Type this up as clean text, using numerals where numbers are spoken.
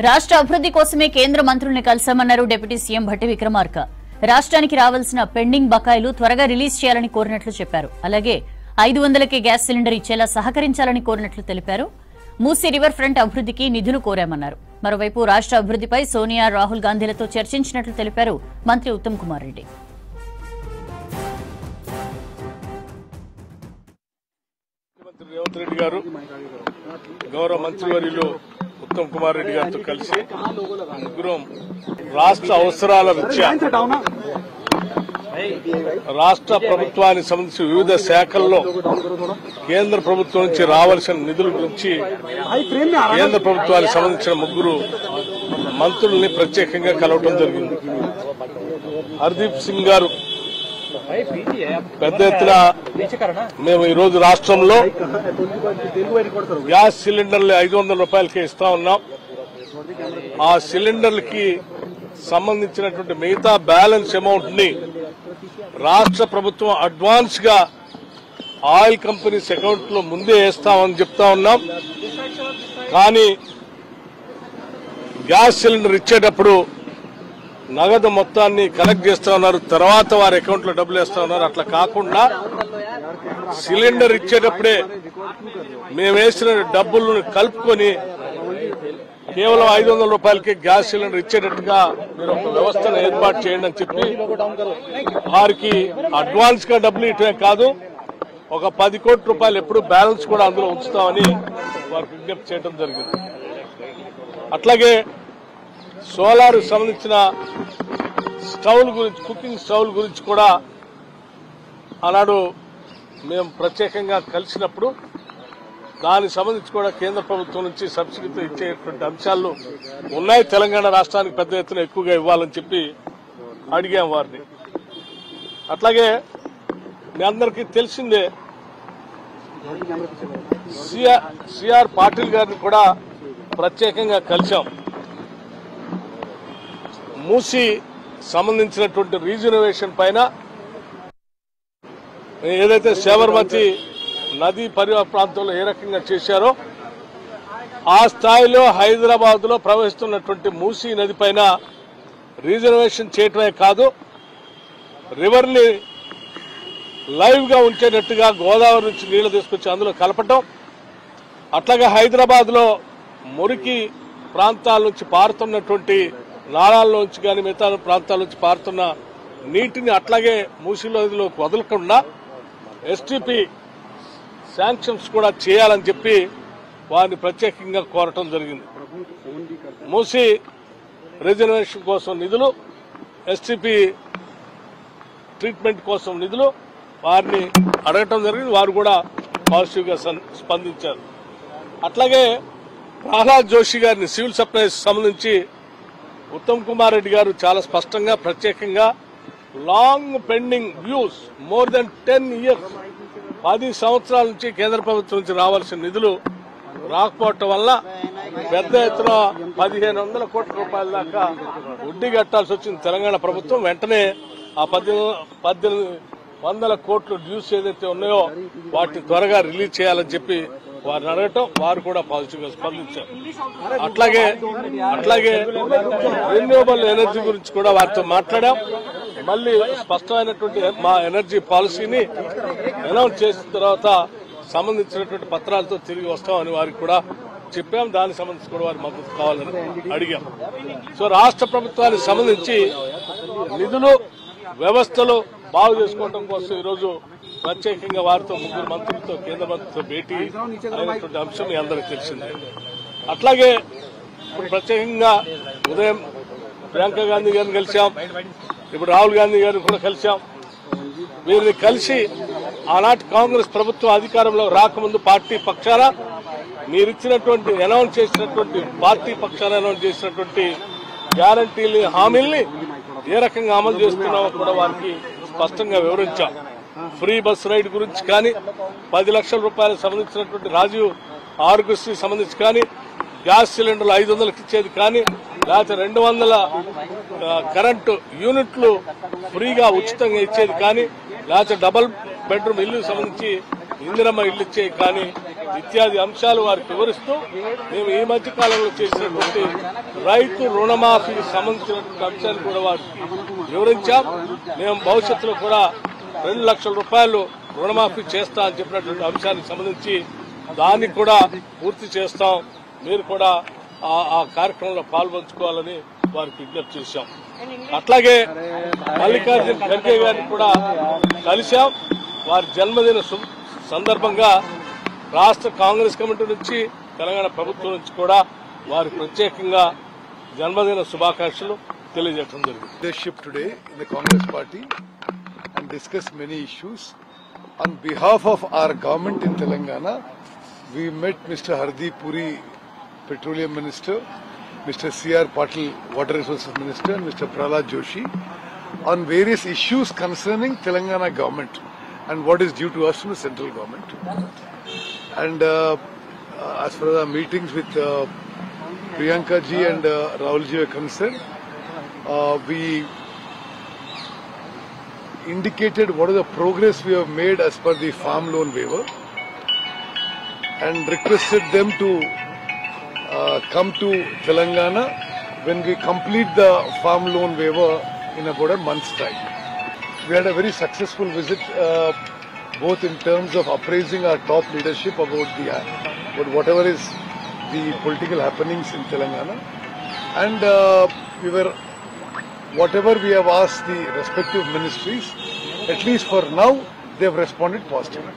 రాష్ట్ర అభివృద్ధి కోసమే కేంద్ర మంత్రుల్ని కలిశామన్నారు డిప్యూటీ సీఎం భట్టి విక్రమార్క. రాష్ట్రానికి రావాల్సిన పెండింగ్ బకాయిలు త్వరగా రిలీజ్ చేయాలని కోరినట్లు చెప్పారు. అలాగే 500కే గ్యాస్ సిలిండర్ ఇచ్చేలా సహకరించాలని కోరినట్లు తెలిపారు. మూసీ రివర్ ఫ్రంట్ అభివృద్ధికి నిధులు కోరామన్నారు. మరోవైపు రాష్ట్ర అభివృద్ధిపై సోనియా, రాహుల్ గాంధీలతో చర్చించినట్లు తెలిపారు మంత్రి ఉత్తమ్ కుమార్ రెడ్డి. రేవంత్ రెడ్డి గారు గౌరవ మంత్రివర్యులు ఉత్తమ్ కుమార్ రెడ్డి గారితో కలిసి ముగ్గురం రాష్ట్ర అవసరాల రీత్యా రాష్ట్ర ప్రభుత్వానికి సంబంధించి వివిధ శాఖల్లో కేంద్ర ప్రభుత్వం నుంచి రావాల్సిన నిధుల గురించి కేంద్ర ప్రభుత్వానికి సంబంధించిన ముగ్గురు మంత్రుల్ని ప్రత్యేకంగా కలవడం జరిగింది. హర్దీప్ సింగ్ గారు పెద్ద ఎత్తున మేము ఈ రోజు రాష్ట్రంలో గ్యాస్ సిలిండర్లు 500 రూపాయలకే ఇస్తా ఉన్నాం. ఆ సిలిండర్లకి సంబంధించినటువంటి మిగతా బ్యాలెన్స్ అమౌంట్ ని రాష్ట్ర ప్రభుత్వం అడ్వాన్స్ గా ఆయిల్ కంపెనీస్ అకౌంట్ లో ముందే వేస్తామని చెప్తా ఉన్నాం. కానీ గ్యాస్ సిలిండర్ ఇచ్చేటప్పుడు నగదు మొత్తాన్ని కలెక్ట్ చేస్తా ఉన్నారు, తర్వాత వారి అకౌంట్ లో డబ్బులు వేస్తా ఉన్నారు. అట్లా కాకుండా సిలిండర్ ఇచ్చేటప్పుడే మేము వేసిన డబ్బులను కలుపుకొని కేవలం 500 రూపాయలకి గ్యాస్ సిలిండర్ ఇచ్చేటట్టుగా మీరు ఒక వ్యవస్థను ఏర్పాటు చేయండి అని చెప్పి వారికి అడ్వాన్స్ గా డబ్బులు ఇవ్వటమే కాదు, ఒక 10 కోట్ల రూపాయలు ఎప్పుడు బ్యాలెన్స్ కూడా అందులో ఉంచుతామని వారికి విజ్ఞప్తి చేయడం జరిగింది. అట్లాగే సోలార్ సంబంధించిన స్టవ్ల గురించి, కుకింగ్ స్టవ్ల గురించి కూడా ఆనాడు మేము ప్రత్యేకంగా కలిసినప్పుడు దానికి సంబంధించి కూడా కేంద్ర ప్రభుత్వం నుంచి సబ్సిడీతో ఇచ్చేటువంటి అంశాలు ఉన్నాయి. తెలంగాణ రాష్ట్రానికి పెద్ద ఎత్తున ఎక్కువగా ఇవ్వాలని చెప్పి అడిగాం వారిని. అట్లాగే మీ అందరికీ తెలిసిందే సిఆర్ పాటిల్ గారిని కూడా ప్రత్యేకంగా కలిశాం. మూసీ సంబంధించినటువంటి రీజనరేషన్ పైన ఏదైతే శబర్మతి నదీ పరివాహ ప్రాంతంలో ఏ రకంగా చేశారో ఆ స్థాయిలో హైదరాబాద్ లో ప్రవహిస్తున్నటువంటి మూసీ నది పైన రీజనరేషన్ చేయటమే కాదు, రివర్ ని లైవ్ గా ఉంచేటట్టుగా గోదావరి నుంచి నీళ్లు తీసుకొచ్చి అందులో కలపటం, అట్లాగే హైదరాబాద్ లో మురికి ప్రాంతాల నుంచి పారుతున్నటువంటి నాళాల్లోంచి కానీ మిగతా ప్రాంతాల నుంచి పారుతున్న నీటిని అట్లాగే మూసీలోకి వదలకుండా ఎస్టీపీ శాంక్షన్స్ కూడా చేయాలని చెప్పి వారిని ప్రత్యేకంగా కోరటం జరిగింది. మూసీ రిజర్వేషన్ కోసం నిధులు, ఎస్టీపీ ట్రీట్మెంట్ కోసం నిధులు వారిని అడగటం జరిగింది. వారు కూడా పాజిటివ్ గా స్పందించారు. అట్లాగే ప్రహ్లాద్ జోషి గారిని సివిల్ సప్లైస్ సంబంధించి ఉత్తమ్ కుమార్ రెడ్డి గారు చాలా స్పష్టంగా ప్రత్యేకంగా long pending dues more then 10 years 10 సంవత్సరాల నుంచి కేంద్ర ప్రభుత్వం నుంచి రావాల్సిన నిధులు రాకపోవటం వల్ల పెద్ద ఎత్తున 1500 కోట్ల రూపాయల దాకా వడ్డీ కట్టాల్సి వచ్చింది తెలంగాణ ప్రభుత్వం. వెంటనే ఆ 1800 కోట్ల డ్యూస్ ఏదైతే ఉన్నాయో వాటిని త్వరగా రిలీజ్ చేయాలని చెప్పి వారిని అడగటం, వారు కూడా పాజిటివ్ గా స్పందించారు. అట్లాగే రెన్యూవబుల్ ఎనర్జీ గురించి కూడా వారితో మాట్లాడాం. మళ్ళీ స్పష్టమైనటువంటి మా ఎనర్జీ పాలసీని అనౌన్స్ చేసిన తర్వాత సంబంధించినటువంటి పత్రాలతో తిరిగి వస్తామని వారికి కూడా చెప్పాం. దానికి సంబంధించి కూడా వారి మద్దతు కావాలని అడిగాం. సో రాష్ట్ర ప్రభుత్వానికి సంబంధించి నిధులు, వ్యవస్థలు బాగు చేసుకోవడం కోసం ఈరోజు ప్రత్యేకంగా వారితో ముగ్గురు మంత్రులతో, కేంద్ర మంత్రులతో భేటీ అయినటువంటి అంశం మీ అందరికీ తెలిసిందే. అట్లాగే ఇప్పుడు ప్రత్యేకంగా ఉదయం ప్రియాంక గాంధీ గారిని కలిశాం, ఇప్పుడు రాహుల్ గాంధీ గారిని కూడా కలిశాం. వీరిని కలిసి ఆనాటి కాంగ్రెస్ ప్రభుత్వం అధికారంలో రాకముందు పార్టీ పక్షాన మీరిచ్చినటువంటి అనౌన్స్ చేసినటువంటి పార్టీ పక్షాన అనౌన్స్ చేసినటువంటి గ్యారంటీలు, హామీల్ని ఏ రకంగా అమలు చేస్తున్నామో కూడా వారికి స్పష్టంగా వివరించాం. ఫ్రీ బస్ రైడ్ గురించి కానీ, 10 లక్షల రూపాయలకు సంబంధించినటువంటి రాజీవ్ ఆరోగ్యశ్రీ సంబంధించి కానీ, గ్యాస్ సిలిండర్లు 500కి ఇచ్చేది కానీ, లేకపోతే 200 కరెంటు యూనిట్లు ఫ్రీగా ఉచితంగా ఇచ్చేది కానీ, లేకపోతే డబుల్ బెడ్రూమ్ ఇల్లు సంబంధించి ఇందిరమ్మ ఇల్లు ఇచ్చేది కానీ ఇత్యాది అంశాలు వారికి వివరిస్తూ మేము ఈ మధ్య కాలంలో చేసినటువంటి రైతు రుణమాఫీకి సంబంధించినటువంటి అంశాన్ని కూడా వారికి వివరించాం. మేము భవిష్యత్తులో కూడా 2 లక్షల రూపాయలు రుణమాఫీ చేస్తా అని చెప్పినటువంటి అంశానికి సంబంధించి దాన్ని కూడా పూర్తి చేస్తాం. మీరు కూడా ఆ కార్యక్రమంలో పాల్పంచుకోవాలని వారికి విజ్ఞప్తి చేశాం. అట్లాగే మల్లికార్జున ఖర్గే గారిని కూడా కలిశాం. వారి జన్మదిన సందర్భంగా రాష్ట్ర కాంగ్రెస్ కమిటీ నుంచి తెలంగాణ ప్రభుత్వం నుంచి కూడా వారి ప్రత్యేకంగా జన్మదిన శుభాకాంక్షలు తెలియజేయడం జరిగింది. Leadership today in the Congress party and discuss many issues. On behalf of our government in Telangana, we met Mr. Hardeep Puri, Petroleum Minister, Mr. C.R. Patil, Water Resources Minister, and Mr. Prahlad Joshi on various issues concerning Telangana government and what is due to us from the central government. And as far as our meetings with Priyanka ji and Rahul ji are concerned, we indicated what is the progress we have made as per the farm loan waiver and requested them to come to Telangana when we complete the farm loan waiver in about a month's time. We had a very successful visit both in terms of appraising our top leadership about whatever is the political happenings in Telangana, and whatever we have asked the respective ministries, at least for now, they have responded positively.